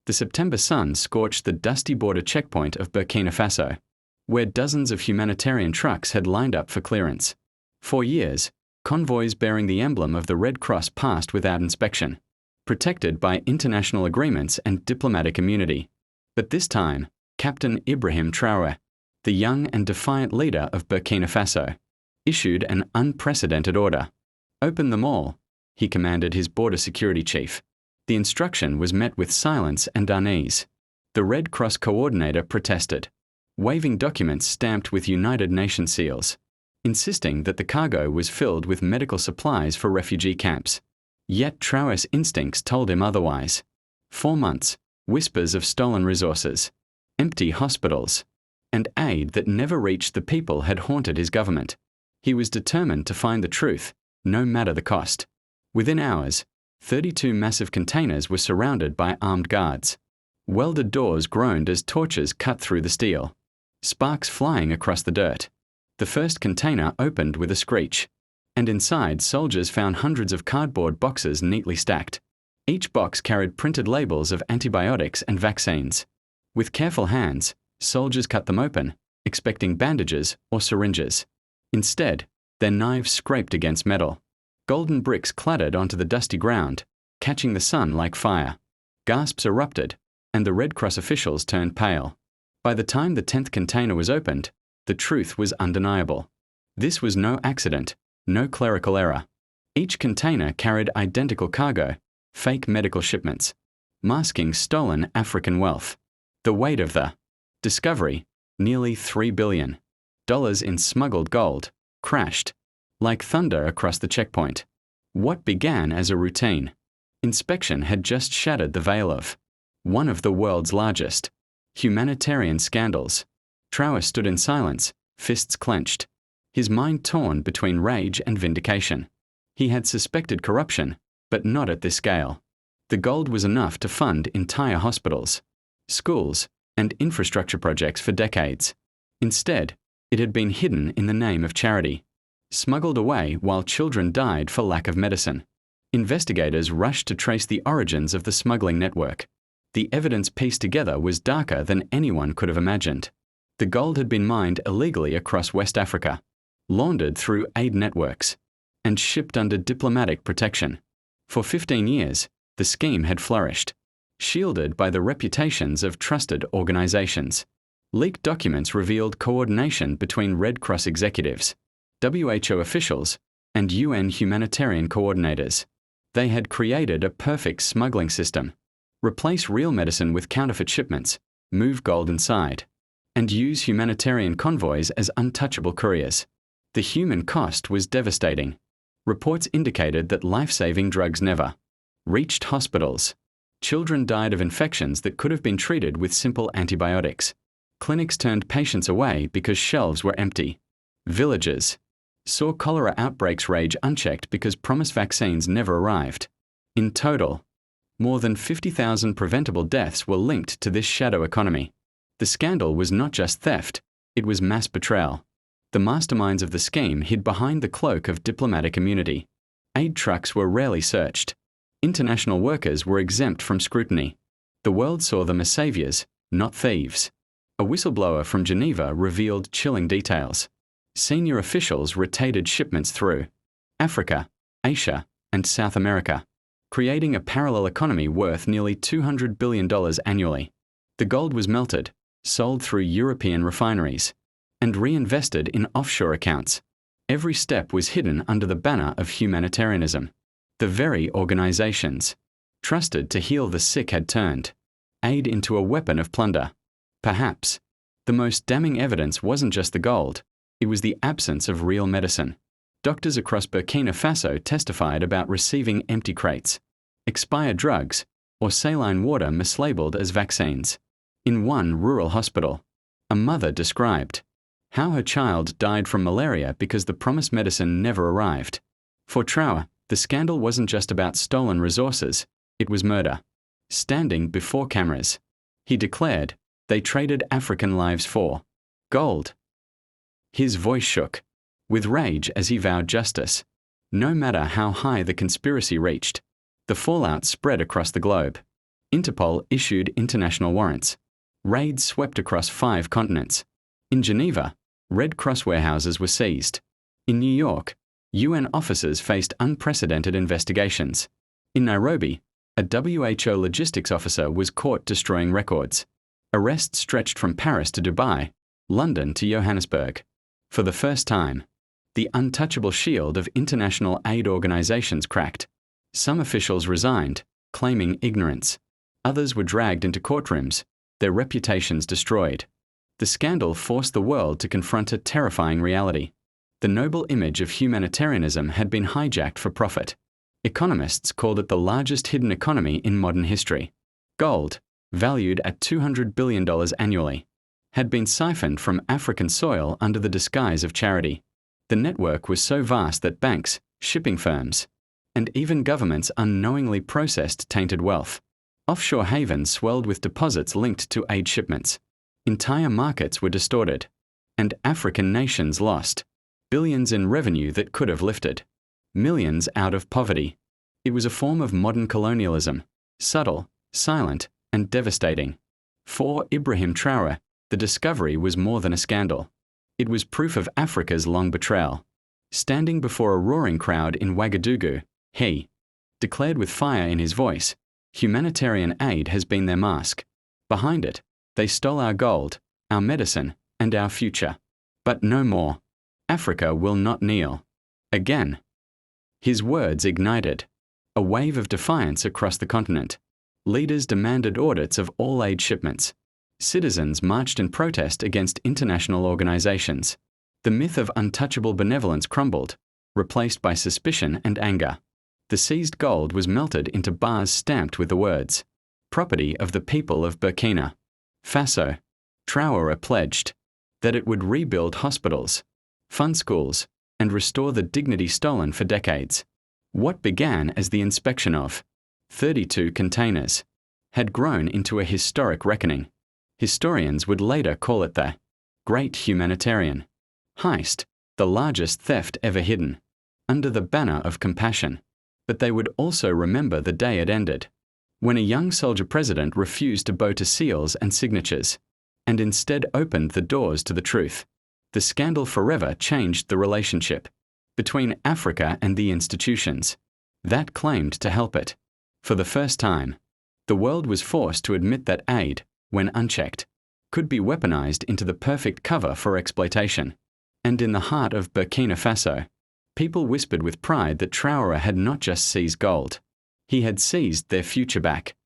The September sun scorched the dusty border checkpoint of Burkina Faso, where dozens of humanitarian trucks had lined up for clearance. For years, convoys bearing the emblem of the Red Cross passed without inspection, protected by international agreements and diplomatic immunity. But this time, Captain Ibrahim Traoré, the young and defiant leader of Burkina Faso, issued an unprecedented order. "Open them all," he commanded his border security chief. The instruction was met with silence and unease. The Red Cross coordinator protested, waving documents stamped with United Nations seals, insisting that the cargo was filled with medical supplies for refugee camps. Yet Traoré's instincts told him otherwise. 4 months, whispers of stolen resources, empty hospitals, and aid that never reached the people had haunted his government. He was determined to find the truth, no matter the cost. Within hours, 32 massive containers were surrounded by armed guards. Welded doors groaned as torches cut through the steel, sparks flying across the dirt. The first container opened with a screech, and inside soldiers found hundreds of cardboard boxes neatly stacked. Each box carried printed labels of antibiotics and vaccines. With careful hands, soldiers cut them open, expecting bandages or syringes. Instead, their knives scraped against metal. Golden bricks clattered onto the dusty ground, catching the sun like fire. Gasps erupted, and the Red Cross officials turned pale. By the time the 10th container was opened, the truth was undeniable. This was no accident, no clerical error. Each container carried identical cargo, fake medical shipments, masking stolen African wealth. The weight of the discovery, nearly $3 billion in smuggled gold, crashed like thunder across the checkpoint. What began as a routine inspection had just shattered the veil of one of the world's largest humanitarian scandals. Traoré stood in silence, fists clenched, his mind torn between rage and vindication. He had suspected corruption, but not at this scale. The gold was enough to fund entire hospitals, schools, and infrastructure projects for decades. Instead, it had been hidden in the name of charity, smuggled away while children died for lack of medicine. Investigators rushed to trace the origins of the smuggling network. The evidence pieced together was darker than anyone could have imagined. The gold had been mined illegally across West Africa, laundered through aid networks, and shipped under diplomatic protection. For 15 years, the scheme had flourished, shielded by the reputations of trusted organizations. Leaked documents revealed coordination between Red Cross executives, WHO officials, and UN humanitarian coordinators. They had created a perfect smuggling system: replace real medicine with counterfeit shipments, move gold inside, and use humanitarian convoys as untouchable couriers. The human cost was devastating. Reports indicated that life-saving drugs never reached hospitals. Children died of infections that could have been treated with simple antibiotics. Clinics turned patients away because shelves were empty. Villages saw cholera outbreaks rage unchecked because promised vaccines never arrived. In total, more than 50,000 preventable deaths were linked to this shadow economy. The scandal was not just theft, it was mass betrayal. The masterminds of the scheme hid behind the cloak of diplomatic immunity. Aid trucks were rarely searched. International workers were exempt from scrutiny. The world saw them as saviors, not thieves. A whistleblower from Geneva revealed chilling details. Senior officials rotated shipments through Africa, Asia, and South America, creating a parallel economy worth nearly $200 billion annually. The gold was melted, sold through European refineries, and reinvested in offshore accounts. Every step was hidden under the banner of humanitarianism. The very organizations trusted to heal the sick had turned aid into a weapon of plunder. Perhaps the most damning evidence wasn't just the gold, it was the absence of real medicine. Doctors across Burkina Faso testified about receiving empty crates, expired drugs, or saline water mislabeled as vaccines. In one rural hospital, a mother described how her child died from malaria because the promised medicine never arrived. For Traoré, the scandal wasn't just about stolen resources, it was murder. Standing before cameras, he declared they traded African lives for gold. His voice shook with rage as he vowed justice. No matter how high the conspiracy reached, the fallout spread across the globe. Interpol issued international warrants. Raids swept across 5 continents. In Geneva, Red Cross warehouses were seized. In New York, UN officers faced unprecedented investigations. In Nairobi, a WHO logistics officer was caught destroying records. Arrests stretched from Paris to Dubai, London to Johannesburg. For the first time, the untouchable shield of international aid organizations cracked. Some officials resigned, claiming ignorance. Others were dragged into courtrooms, their reputations destroyed. The scandal forced the world to confront a terrifying reality. The noble image of humanitarianism had been hijacked for profit. Economists called it the largest hidden economy in modern history. Gold, valued at $200 billion annually, had been siphoned from African soil under the disguise of charity. The network was so vast that banks, shipping firms, and even governments unknowingly processed tainted wealth. Offshore havens swelled with deposits linked to aid shipments. Entire markets were distorted, and African nations lost billions in revenue that could have lifted millions out of poverty. It was a form of modern colonialism, subtle, silent, and devastating. For Ibrahim Traoré, the discovery was more than a scandal. It was proof of Africa's long betrayal. Standing before a roaring crowd in Ouagadougou, he declared with fire in his voice, "Humanitarian aid has been their mask. Behind it, they stole our gold, our medicine, and our future. But no more. Africa will not kneel." Again. His words ignited a wave of defiance across the continent. Leaders demanded audits of all aid shipments. Citizens marched in protest against international organizations. The myth of untouchable benevolence crumbled, replaced by suspicion and anger. The seized gold was melted into bars stamped with the words, "Property of the people of Burkina Faso." Traoré pledged that it would rebuild hospitals, fund schools, and restore the dignity stolen for decades. What began as the inspection of 32 containers had grown into a historic reckoning. Historians would later call it the Great Humanitarian Heist, the largest theft ever hidden, under the banner of compassion. But they would also remember the day it ended, when a young soldier president refused to bow to seals and signatures, and instead opened the doors to the truth. The scandal forever changed the relationship between Africa and the institutions that claimed to help it. For the first time, the world was forced to admit that aid, when unchecked, could be weaponized into the perfect cover for exploitation. And in the heart of Burkina Faso, people whispered with pride that Traoré had not just seized gold. He had seized their future back.